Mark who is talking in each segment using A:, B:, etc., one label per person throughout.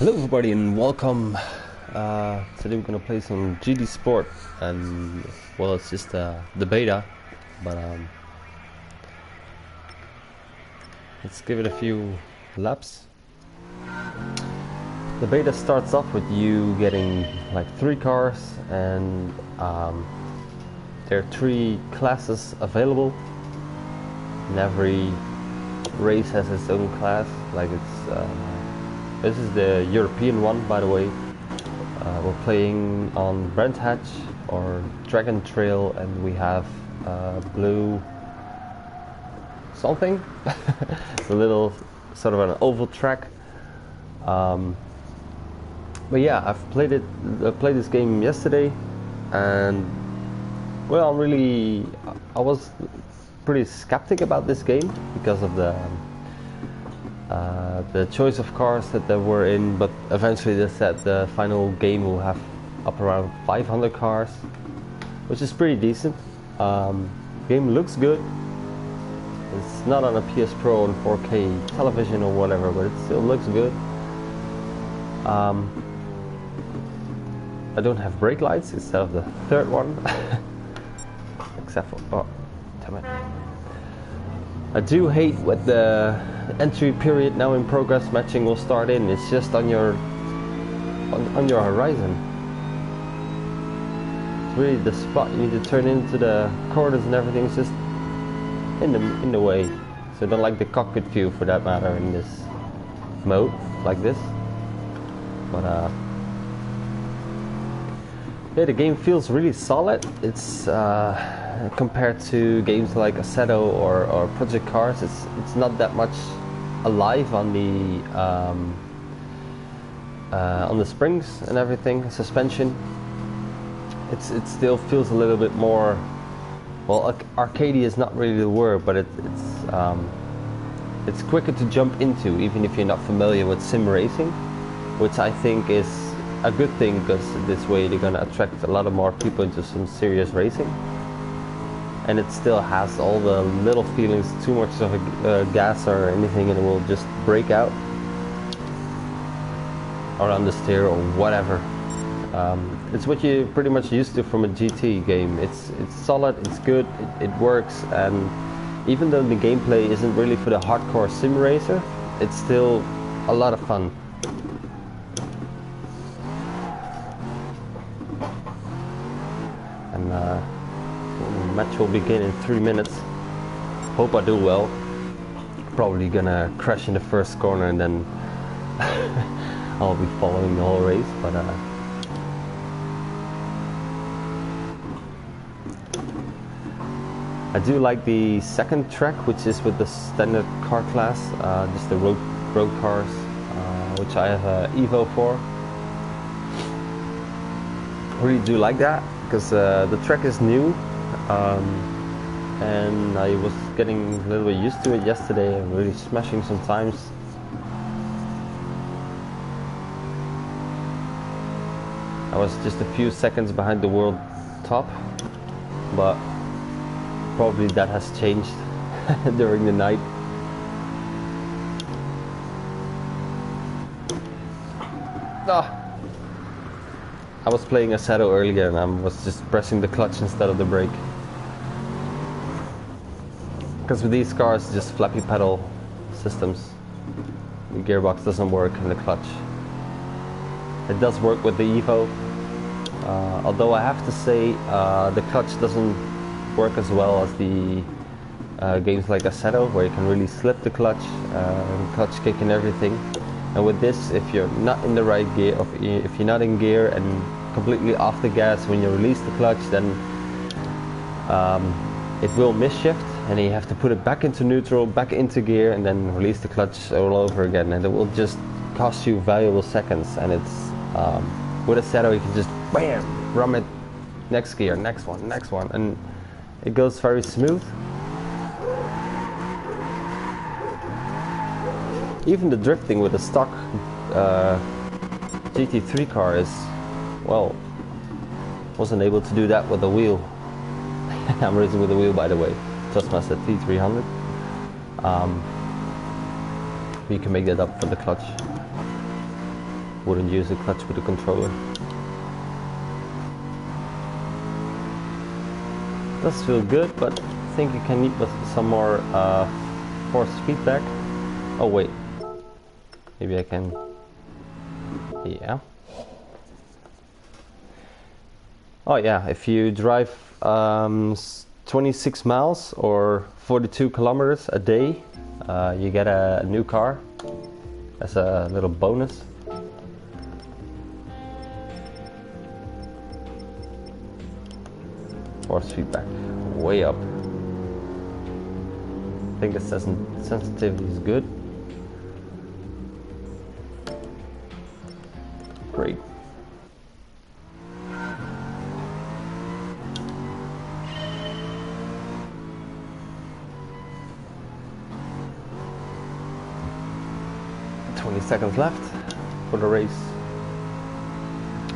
A: Hello everybody and welcome. Today we're gonna play some GT Sport, and well, it's just the beta, but let's give it a few laps. The beta starts off with you getting like 3 cars, and there are 3 classes available, and every race has its own class. Like this is the European one, by the way. We're playing on Brands Hatch or Dragon Trail, and we have blue something. It's a little sort of an oval track. But yeah, I played this game yesterday, and well, I was pretty skeptic about this game because of the choice of cars that they were in, but eventually they said the final game will have up around 500 cars, which is pretty decent. Game looks good. It's not on a PS Pro and 4K television or whatever, but it still looks good. I don't have brake lights instead of the third one. Except for, oh, damn it. I do hate what the entry period now in progress matching will start in. It's just on your horizon. It's really the spot you need to turn into the corners and everything is just in the way. So I don't like the cockpit view for that matter in this mode like this. But yeah, the game feels really solid. It's compared to games like Assetto or Project Cars, it's not that much alive on the springs and everything, suspension. It still feels a little bit more, well, arcadey is not really the word, but it's quicker to jump into, even if you're not familiar with sim racing, which I think is a good thing, because this way they're gonna attract a lot of more people into some serious racing. And it still has all the little feelings, too much of a gas or anything and it will just break out, or understeer or whatever. It's what you're pretty much used to from a GT game. It's solid, it's good, it works, and even though the gameplay isn't really for the hardcore sim racer, it's still a lot of fun. And the match will begin in 3 minutes. Hope I do well. Probably gonna crash in the first corner and then I'll be following the whole race, but I do like the second track, which is with the standard car class, just the road cars, which I have a Evo for. I really do like that because the track is new. And I was getting a little bit used to it yesterday. I'm really smashing sometimes. I was just a few seconds behind the world top, but probably that has changed during the night. I was playing Assetto earlier and I was just pressing the clutch instead of the brake. Because with these cars, it's just flappy pedal systems. The gearbox doesn't work in the clutch. It does work with the Evo, although I have to say the clutch doesn't work as well as the games like Assetto, where you can really slip the clutch, clutch kick and everything. And with this, if you're not in the right gear, or if you're not in gear and completely off the gas when you release the clutch, then it will misshift, and you have to put it back into neutral, back into gear, and then release the clutch all over again, and it will just cost you valuable seconds. And it's with Assetto, you can just bam, ram it, next gear, next one, and it goes very smooth. Even the drifting with the stock GT3 car is, well, wasn't able to do that with the wheel. I'm racing with the wheel, by the way. Trustmaster T300. You can make that up for the clutch. wouldn't use a clutch with a controller. Does feel good, but I think you can need some more force feedback. Oh wait, maybe I can. Yeah. Oh yeah, if you drive 26 miles or 42 kilometers a day, you get a new car as a little bonus. Force feedback way up. I think the sensitivity is good. Great. Seconds left for the race.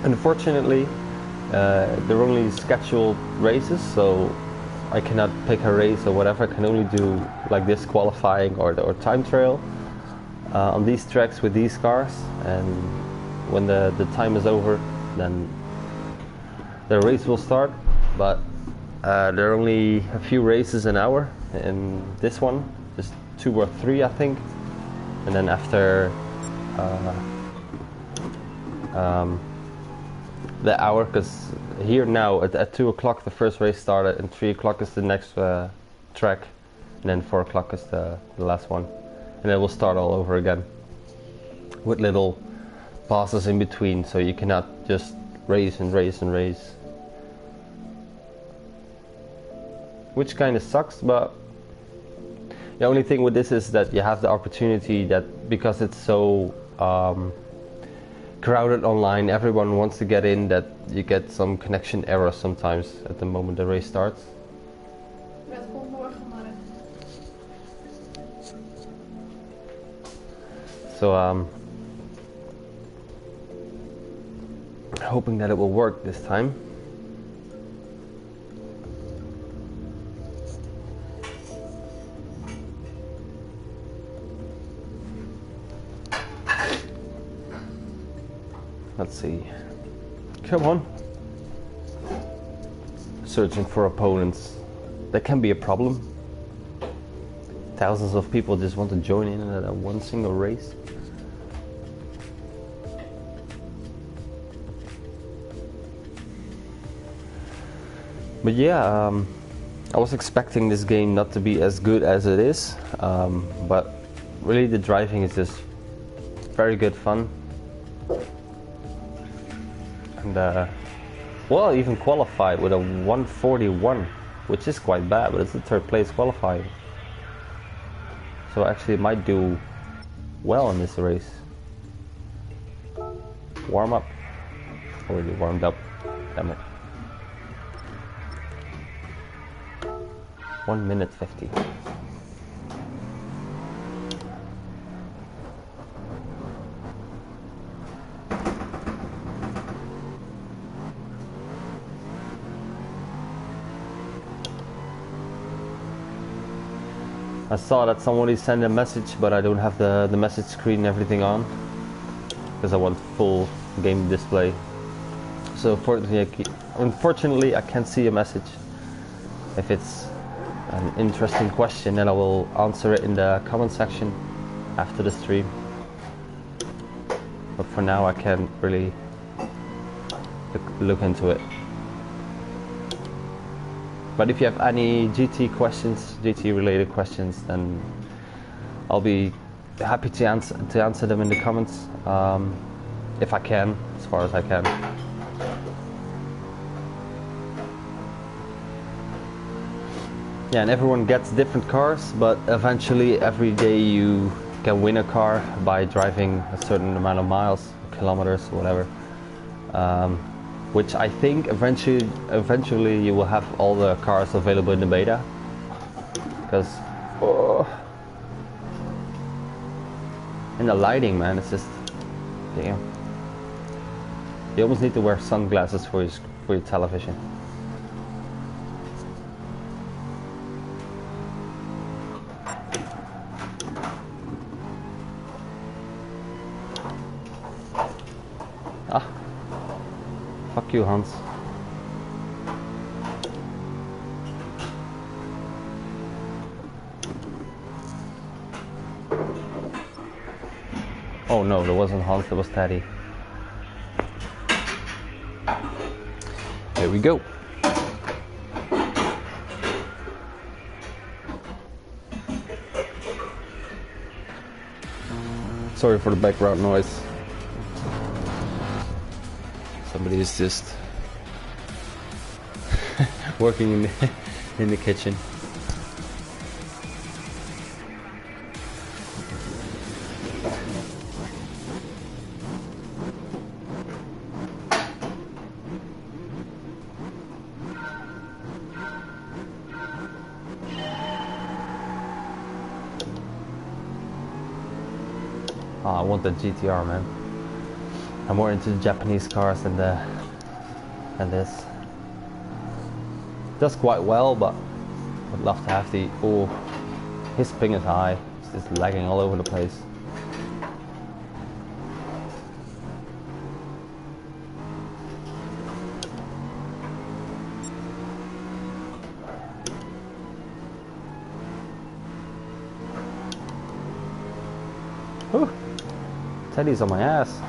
A: Unfortunately, they're only scheduled races, so I cannot pick a race or whatever. I can only do like this qualifying or time trial on these tracks with these cars, and when the time is over, then the race will start. But there are only a few races an hour in this one, just 2 or 3 I think, and then after the hour, because here now at 2 o'clock the first race started, and 3 o'clock is the next track, and then 4 o'clock is the last one, and then we'll start all over again with little pauses in between, so you cannot just race and race and race, which kind of sucks. But the only thing with this is that you have the opportunity that because it's so crowded online, everyone wants to get in, that you get some connection error sometimes at the moment the race starts. So hoping that it will work this time. Let's see. Come on. Searching for opponents. That can be a problem. Thousands of people just want to join in at one single race. But yeah, I was expecting this game not to be as good as it is, but really the driving is just very good fun. And well, I even qualified with a 141, which is quite bad, but it's the 3rd place qualifying. So actually it might do well in this race. Warm up. Already warmed up. Damn it. 1 minute 50. I saw that somebody sent a message, but I don't have the message screen and everything on, because I want full game display. So unfortunately I can't see a message. If it's an interesting question, then I will answer it in the comment section after the stream. But for now I can't really look into it. But if you have any GT questions, GT related questions, then I'll be happy to answer them in the comments, if I can, as far as I can. Yeah, and everyone gets different cars, but eventually every day you can win a car by driving a certain amount of miles, kilometers, whatever. Which I think eventually you will have all the cars available in the beta, because and the lighting, man, it's just damn. You almost need to wear sunglasses for your television. Ah, fuck you, Hans. Oh no, there wasn't Hans, there was Teddy. There we go. Sorry for the background noise. Somebody is just working in the kitchen. Oh, I want the GTR, man. I'm more into the Japanese cars than this. It does quite well, but would love to have the. Oh, his ping is high. It's just lagging all over the place. Whew. Teddy's on my ass.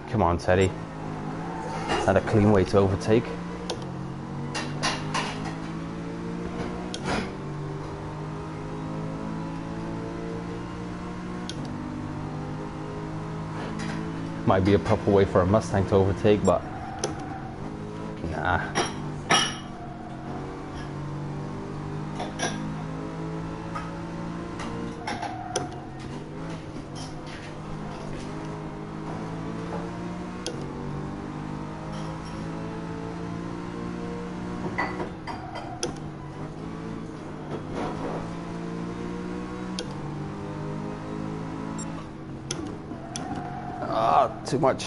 A: Come on, Teddy. It's not a clean way to overtake. Might be a proper way for a Mustang to overtake, but nah. Too much.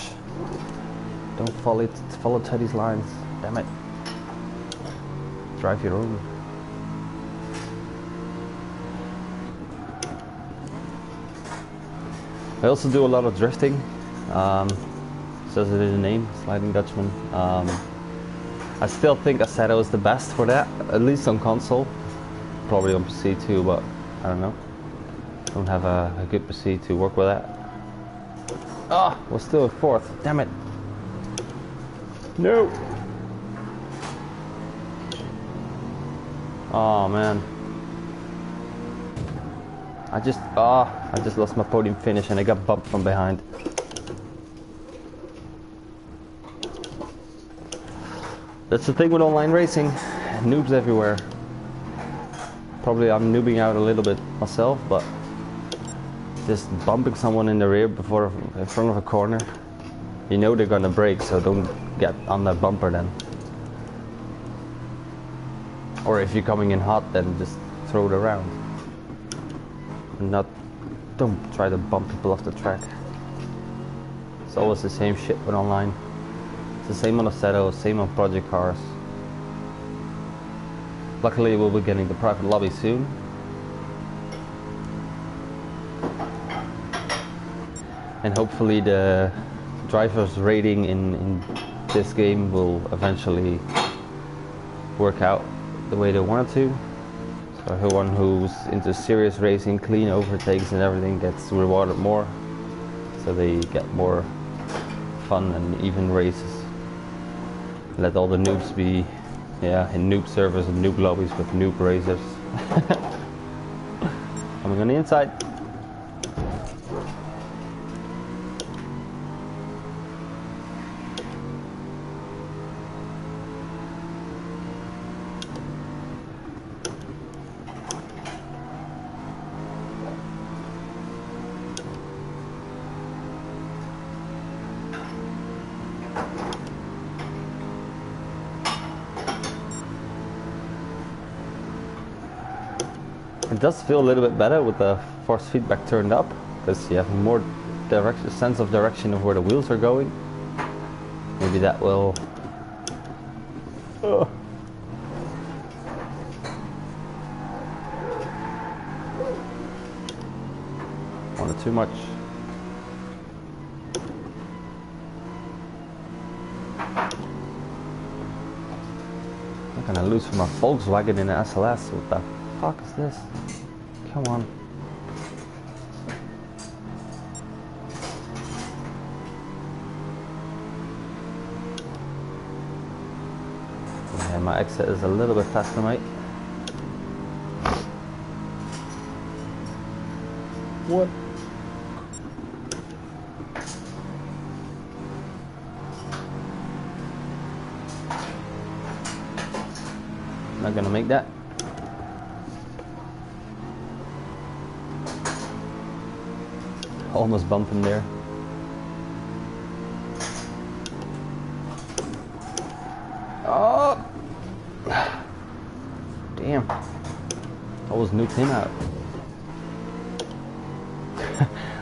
A: Don't follow Teddy's lines. Damn it. Drive your own. I also do a lot of drifting. Says it in the name, Sliding Dutchman. I still think Assetto is the best for that, at least on console. Probably on PC too, but I don't know. Don't have a good PC to work with that. Ah, we're still at fourth. Damn it. No. Oh man. I just lost my podium finish and I got bumped from behind. That's the thing with online racing. Noobs everywhere. Probably I'm noobing out a little bit myself, but just bumping someone in the rear before in front of a corner, you know they're gonna brake, so don't get on that bumper then. Or if you're coming in hot, then just throw it around and don't try to bump people off the track. It's always the same shit with online. It's the same on Assetto, same on project cars. Luckily we'll be getting the private lobby soon. And hopefully the driver's rating in this game will eventually work out the way they want it to. So everyone who's into serious racing, clean overtakes and everything gets rewarded more. So they get more fun and even races. Let all the noobs be, in noob servers and noob lobbies with noob racers. Coming on the inside. It does feel a little bit better with the force feedback turned up, because you have more sense of direction of where the wheels are going. Maybe that will... One or too much. I'm gonna lose from a Volkswagen in an SLS. What the fuck is this? Come on. Yeah, my exit is a little bit faster, mate. What? Not gonna make that. Almost bumped him there. Oh! Damn. Almost nuked him out.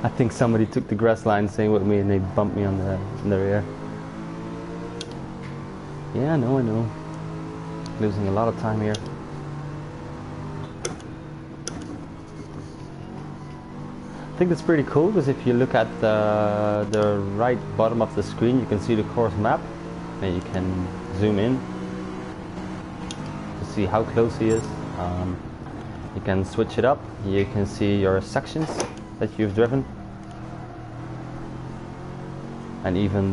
A: I think somebody took the grass line same with me and they bumped me on the rear. Yeah, I know. Losing a lot of time here. I think that's pretty cool because if you look at the right bottom of the screen, you can see the course map and you can zoom in to see how close he is. You can switch it up. You can see your sections that you've driven and even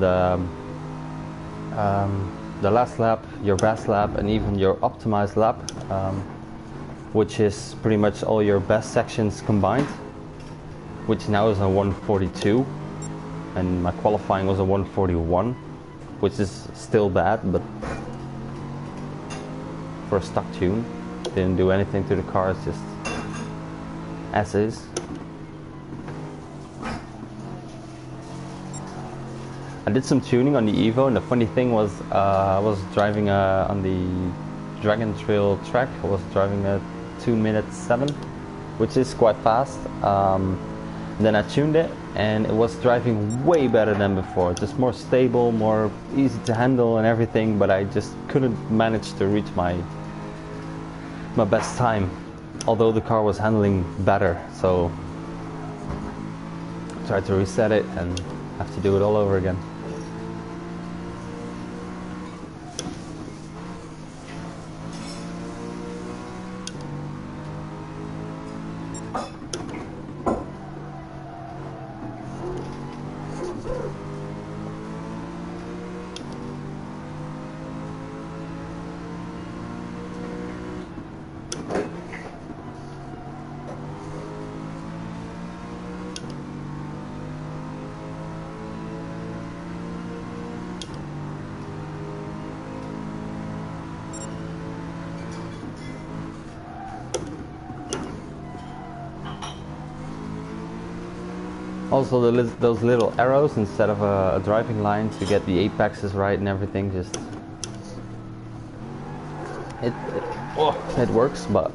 A: the last lap, your best lap, and even your optimized lap, which is pretty much all your best sections combined, which now is a 142, and my qualifying was a 141, which is still bad, but for a stock tune, didn't do anything to the car, it's just as is. I did some tuning on the Evo, and the funny thing was I was driving on the Dragon Trail track. I was driving a 2:07, which is quite fast. Then I tuned it and it was driving way better than before, just more stable, more easy to handle and everything, but I just couldn't manage to reach my best time, although the car was handling better. So I tried to reset it and have to do it all over again. Also, those little arrows instead of a driving line to get the apexes right and everything, just it works, but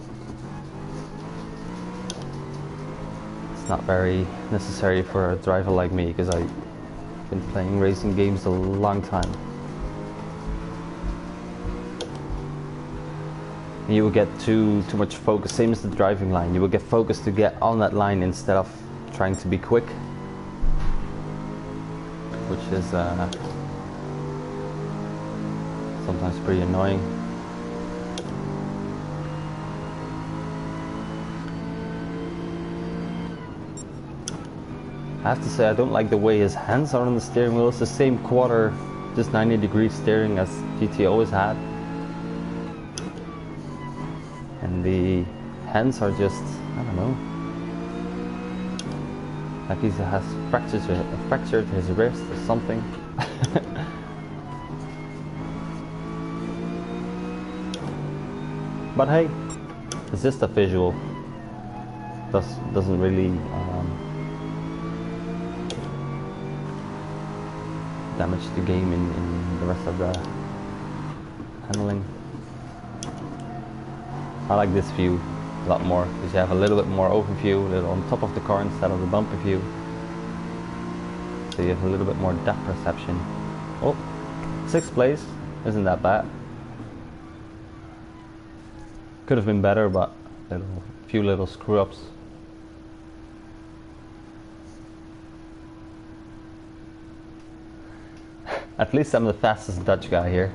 A: it's not very necessary for a driver like me because I've been playing racing games a long time. You will get too much focus, same as the driving line. You will get focused to get on that line instead of trying to be quick, which is sometimes pretty annoying. I have to say I don't like the way his hands are on the steering wheel. It's the same quarter, just 90-degree steering as GT always had. And the hands are just, I don't know, like he has fractured his wrist or something. But hey, it's just a visual. Doesn't really damage the game in the rest of the handling. I like this view a lot more because you have a little bit more overview, a little on top of the car instead of the bumper view. So you have a little bit more depth perception. Oh, 6th place, isn't that bad. Could have been better, but a few little screw ups. At least I'm the fastest Dutch guy here,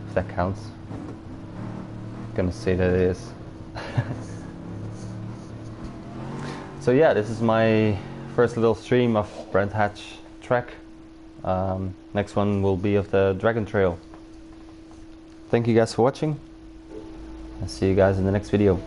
A: if that counts. Gonna say that it is. So yeah, this is my first little stream of Brands Hatch Trek. Next one will be of the Dragon Trail. Thank you guys for watching. I'll see you guys in the next video.